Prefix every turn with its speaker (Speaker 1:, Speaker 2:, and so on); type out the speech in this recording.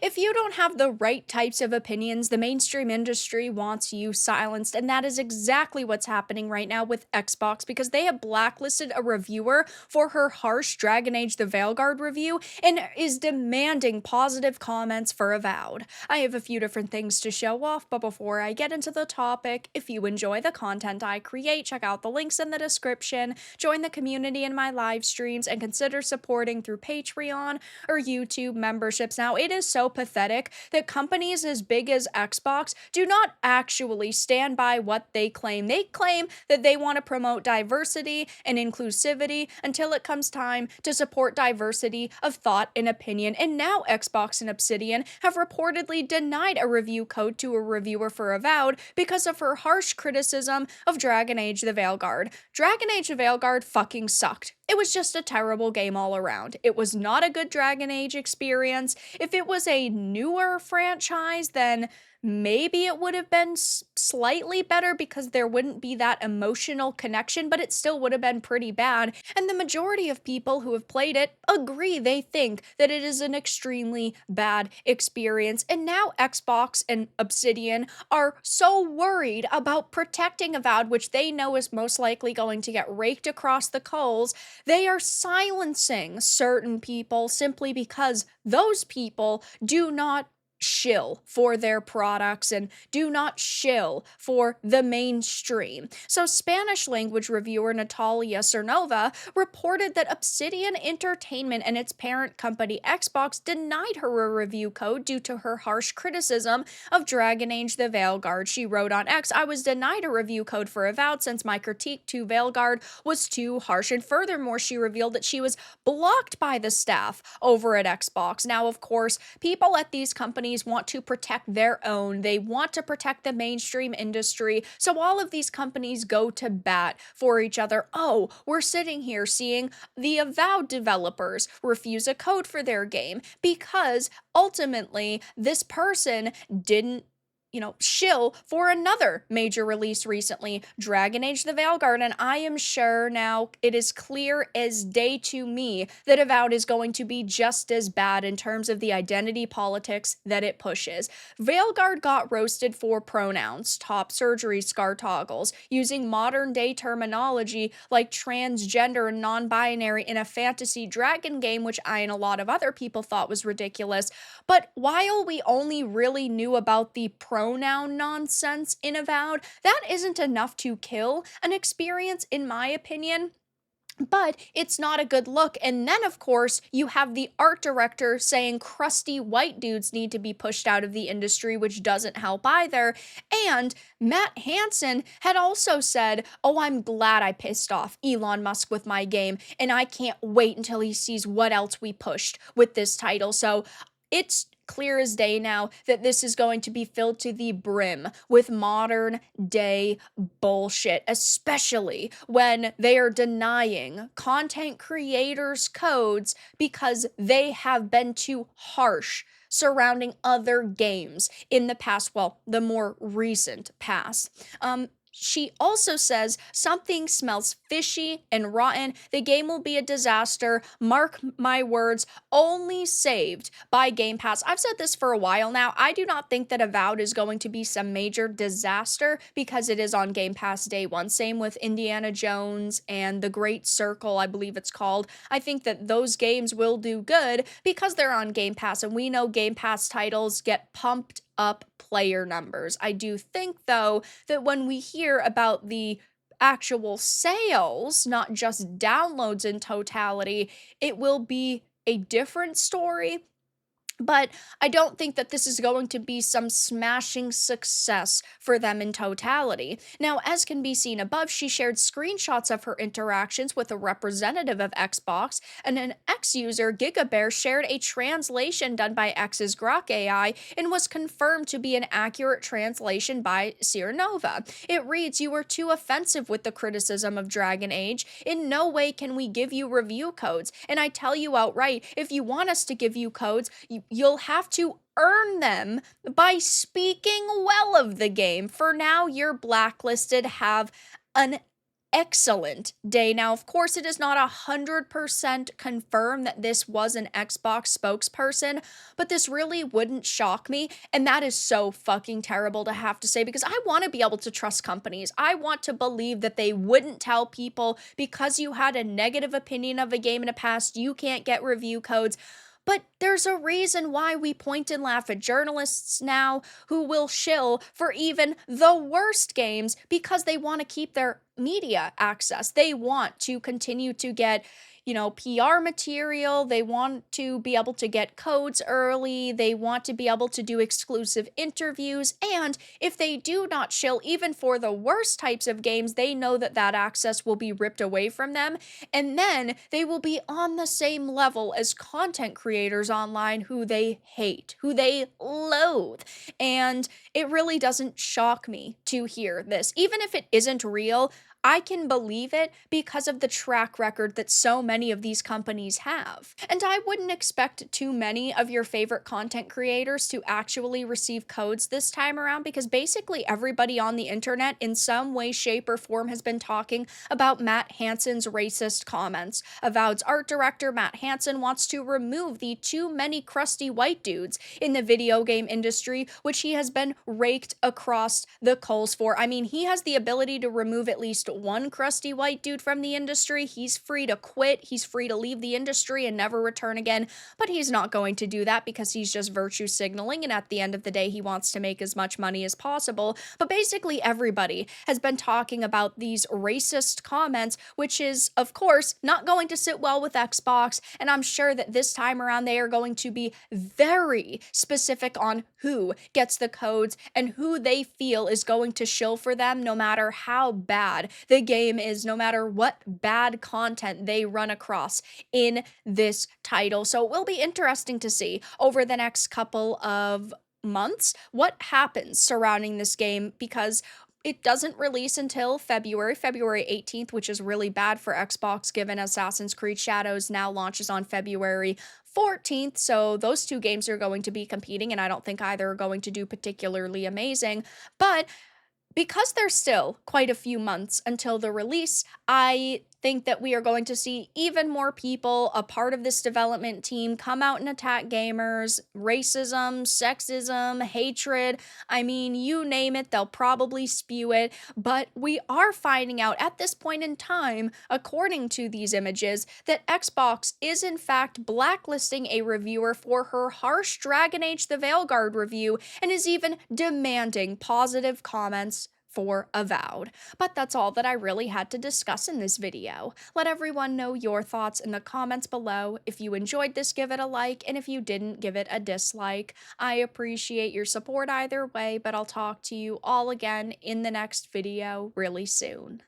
Speaker 1: If you don't have the right types of opinions, the mainstream industry wants you silenced, and that is exactly what's happening right now with Xbox because they have blacklisted a reviewer for her harsh Dragon Age the Veilguard review and is demanding positive comments for Avowed. I have a few different things to show off, but before I get into the topic, if you enjoy the content I create, check out the links in the description, join the community in my live streams, and consider supporting through Patreon or YouTube memberships. Now, it is so pathetic that companies as big as Xbox do not actually stand by what they claim. They claim that they want to promote diversity and inclusivity until it comes time to support diversity of thought and opinion. And now Xbox and Obsidian have reportedly denied a review code to a reviewer for Avowed because of her harsh criticism of Dragon Age the Veilguard. Dragon Age the Veilguard fucking sucked. It was just a terrible game all around. It was not a good Dragon Age experience. If it was a newer franchise, then maybe it would have been slightly better because there wouldn't be that emotional connection, but it still would have been pretty bad. And the majority of people who have played it agree. They think that it is an extremely bad experience. And now Xbox and Obsidian are so worried about protecting Avowed, which they know is most likely going to get raked across the coals. They are silencing certain people simply because those people do not shill for their products and do not shill for the mainstream. So Spanish language reviewer Natalia Cernova reported that Obsidian Entertainment and its parent company Xbox denied her a review code due to her harsh criticism of Dragon Age the Veilguard. She wrote on X, "I was denied a review code for Avowed since my critique to Veilguard was too harsh." And furthermore, she revealed that she was blocked by the staff over at Xbox. Now, of course, people at these companies want to protect their own. They want to protect the mainstream industry. So all of these companies go to bat for each other. Oh, we're sitting here seeing the Avowed developers refuse a code for their game because ultimately this person didn't shill for another major release recently, Dragon Age the Veilguard, and I am sure now it is clear as day to me that Avowed is going to be just as bad in terms of the identity politics that it pushes. Veilguard got roasted for pronouns, top surgery scar toggles, using modern day terminology like transgender and non-binary in a fantasy dragon game, which I and a lot of other people thought was ridiculous. But while we only really knew about the pronoun nonsense in Avowed, that isn't enough to kill an experience, in my opinion. But it's not a good look. And then, of course, you have the art director saying crusty white dudes need to be pushed out of the industry, which doesn't help either. And Matt Hansen had also said, "Oh, I'm glad I pissed off Elon Musk with my game, and I can't wait until he sees what else we pushed with this title." So it's clear as day now that this is going to be filled to the brim with modern day bullshit, especially when they are denying content creators codes because they have been too harsh surrounding other games in the past, well, the more recent past. She also says something smells fishy and rotten. The game will be a disaster. Mark my words, only saved by Game Pass. I've said this for a while now. I do not think that Avowed is going to be some major disaster because it is on Game Pass day one. Same with Indiana Jones and The Great Circle, I believe it's called. I think that those games will do good because they're on Game Pass, and we know Game Pass titles get pumped up player numbers. I do think, though, that when we hear about the actual sales, not just downloads in totality, it will be a different story. But I don't think that this is going to be some smashing success for them in totality. Now, as can be seen above, she shared screenshots of her interactions with a representative of Xbox, and an X user, GigaBear, shared a translation done by X's Grok AI and was confirmed to be an accurate translation by Cernova. It reads, "You were too offensive with the criticism of Dragon Age. In no way can we give you review codes. And I tell you outright, if you want us to give you codes, you'll have to earn them by speaking well of the game. For now, you're blacklisted. Have an excellent day. Now, of course, it is not 100% confirmed that this was an Xbox spokesperson, but this really wouldn't shock me. And that is so fucking terrible to have to say because I want to be able to trust companies. I want to believe that they wouldn't tell people because you had a negative opinion of a game in the past, you can't get review codes. But there's a reason why we point and laugh at journalists now who will shill for even the worst games because they want to keep their media access. They want to continue to get, PR material. They want to be able to get codes early. They want to be able to do exclusive interviews. And if they do not shill, even for the worst types of games, they know that that access will be ripped away from them. And then they will be on the same level as content creators online who they hate, who they loathe. And it really doesn't shock me to hear this. Even if it isn't real, I can believe it because of the track record that so many of these companies have. And I wouldn't expect too many of your favorite content creators to actually receive codes this time around because basically everybody on the internet in some way, shape, or form has been talking about Matt Hansen's racist comments. Avowed's art director, Matt Hansen, wants to remove the too many crusty white dudes in the video game industry, which he has been raked across the coals for. I mean, he has the ability to remove at least one crusty white dude from the industry. He's free to quit. He's free to leave the industry and never return again. But he's not going to do that because he's just virtue signaling. And at the end of the day, he wants to make as much money as possible. But basically, everybody has been talking about these racist comments, which is, of course, not going to sit well with Xbox. And I'm sure that this time around, they are going to be very specific on who gets the codes and who they feel is going to shill for them, no matter how bad the game is, no matter what bad content they run across in this title. So it will be interesting to see over the next couple of months what happens surrounding this game because it doesn't release until February 18th, which is really bad for Xbox given Assassin's Creed Shadows now launches on February 14th. So those two games are going to be competing, and I don't think either are going to do particularly amazing. But because there's still quite a few months until the release, I think that we are going to see even more people, a part of this development team, come out and attack gamers, racism, sexism, hatred. I mean, you name it, they'll probably spew it. But we are finding out at this point in time, according to these images, that Xbox is in fact blacklisting a reviewer for her harsh Dragon Age the Veilguard review and is even demanding positive comments for Avowed. But that's all that I really had to discuss in this video. Let everyone know your thoughts in the comments below. If you enjoyed this, give it a like, and if you didn't, give it a dislike. I appreciate your support either way, but I'll talk to you all again in the next video really soon.